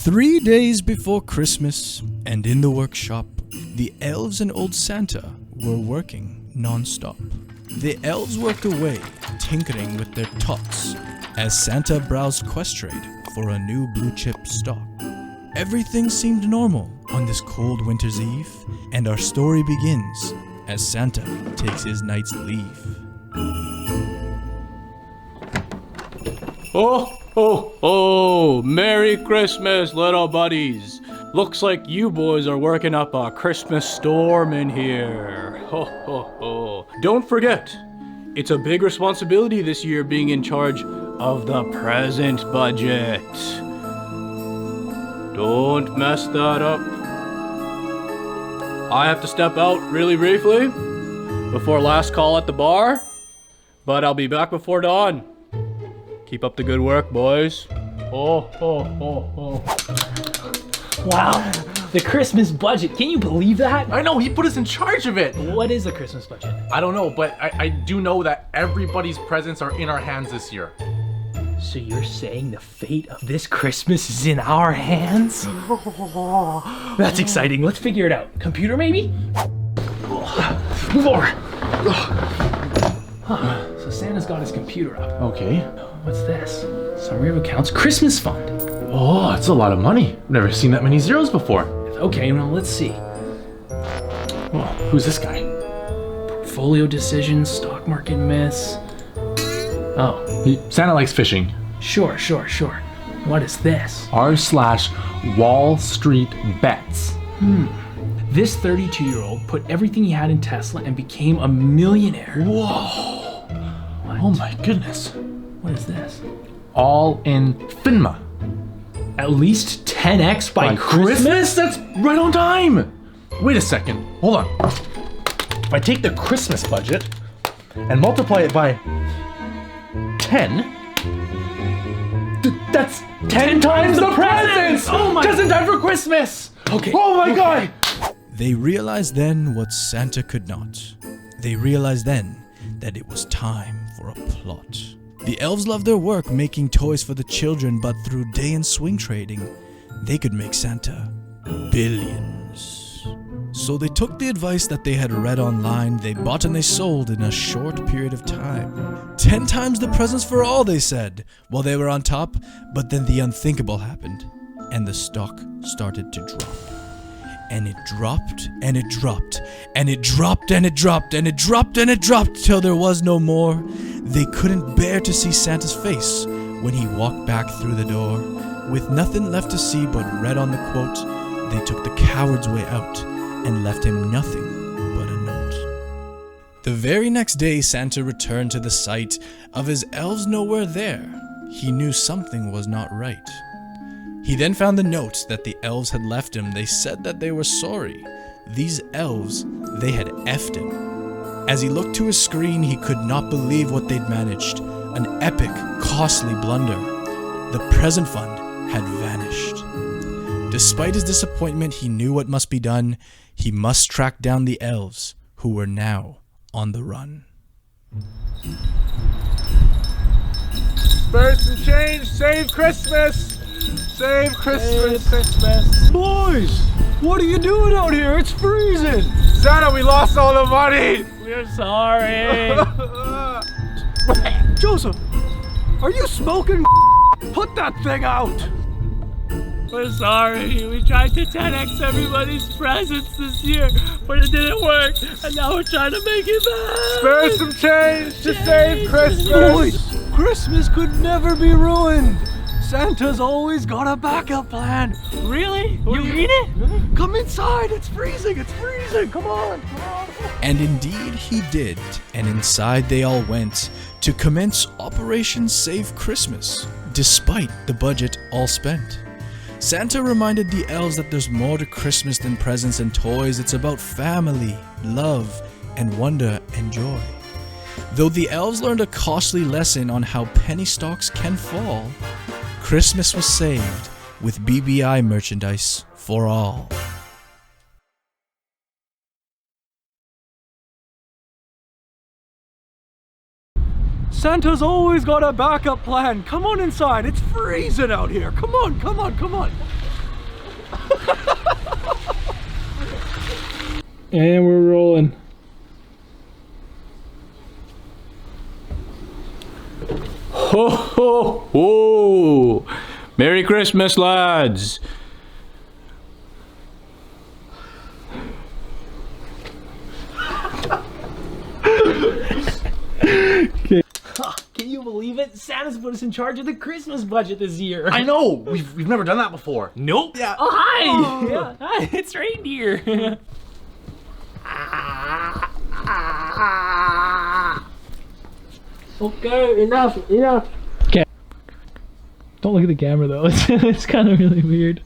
3 days before Christmas, and in the workshop, the elves and old Santa were working non-stop. The elves worked away, tinkering with their tots, as Santa browsed Questrade for a new blue-chip stock. Everything seemed normal on this cold winter's eve, and our story begins as Santa takes his night's leave. Oh, ho, ho! Merry Christmas, little buddies! Looks like you boys are working up a Christmas storm in here. Ho, ho, ho. Don't forget, it's a big responsibility this year being in charge of the present budget. Don't mess that up. I have to step out really briefly before last call at the bar, but I'll be back before dawn. Keep up the good work, boys. Oh, ho, ho, ho. Wow, the Christmas budget. Can you believe that? I know, he put us in charge of it. What is the Christmas budget? I don't know, but I do know that everybody's presents are in our hands this year. So you're saying the fate of this Christmas is in our hands? That's exciting. Let's figure it out. Computer, maybe? Move over. So Santa's got his computer up. Okay. What's this? Summary of accounts. Christmas fund. Oh, that's a lot of money. I've never seen that many zeros before. Okay, well, let's see. Oh, who's this guy? Portfolio decisions, stock market myths. Oh. Santa likes fishing. Sure. What is this? r/Wall Street Bets. This 32-year-old put everything he had in Tesla and became a millionaire. Whoa. What? Oh my goodness. What is this? All in FINMA. At least 10x by Christmas? That's right on time. Wait a second. Hold on. If I take the Christmas budget and multiply it by 10, that's 10 times the presents! Oh my- Just in time for Christmas! Okay. Oh my God! They realized then what Santa could not. They realized then that it was time for a plot. The elves loved their work making toys for the children, but through day and swing trading, they could make Santa billions. So they took the advice that they had read online, they bought and they sold in a short period of time. 10 times the presents for all, they said, while they were on top, but then the unthinkable happened, and the stock started to drop. And it dropped, and it dropped, and it dropped, and it dropped, and it dropped, and it dropped, till there was no more. They couldn't bear to see Santa's face when he walked back through the door. With nothing left to see but read on the quote, they took the coward's way out and left him nothing but a note. The very next day, Santa returned to the site of his elves nowhere there. He knew something was not right. He then found the note that the elves had left him. They said that they were sorry. These elves, they had effed him. As he looked to his screen, he could not believe what they'd managed. An epic, costly blunder. The present fund had vanished. Despite his disappointment, he knew what must be done. He must track down the elves, who were now on the run. Spare some change, save Christmas! Save Christmas! Boys, what are you doing out here? It's freezing. Santa, we lost all the money! We're sorry. Joseph, are you smoking? Put that thing out! We're sorry. We tried to 10x everybody's presents this year, but it didn't work, and now we're trying to make it back. Spare some change to save Christmas! Boys, Christmas could never be ruined. Santa's always got a backup plan. Really? You mean it? Come inside, it's freezing, come on. And indeed he did, and inside they all went to commence Operation Save Christmas, despite the budget all spent. Santa reminded the elves that there's more to Christmas than presents and toys. It's about family, love, and wonder and joy. Though the elves learned a costly lesson on how penny stocks can fall, Christmas was saved with BBI merchandise for all. Santa's always got a backup plan. Come on inside, it's freezing out here. Come on. And we're rolling. Ho ho ho! Merry Christmas, lads! Can you believe it? Santa's put us in charge of the Christmas budget this year. I know. We've never done that before. Nope. Yeah. Oh, hi. Yeah. Hi, it's reindeer. Okay, enough. Okay. Don't look at the camera though. It's kind of really weird.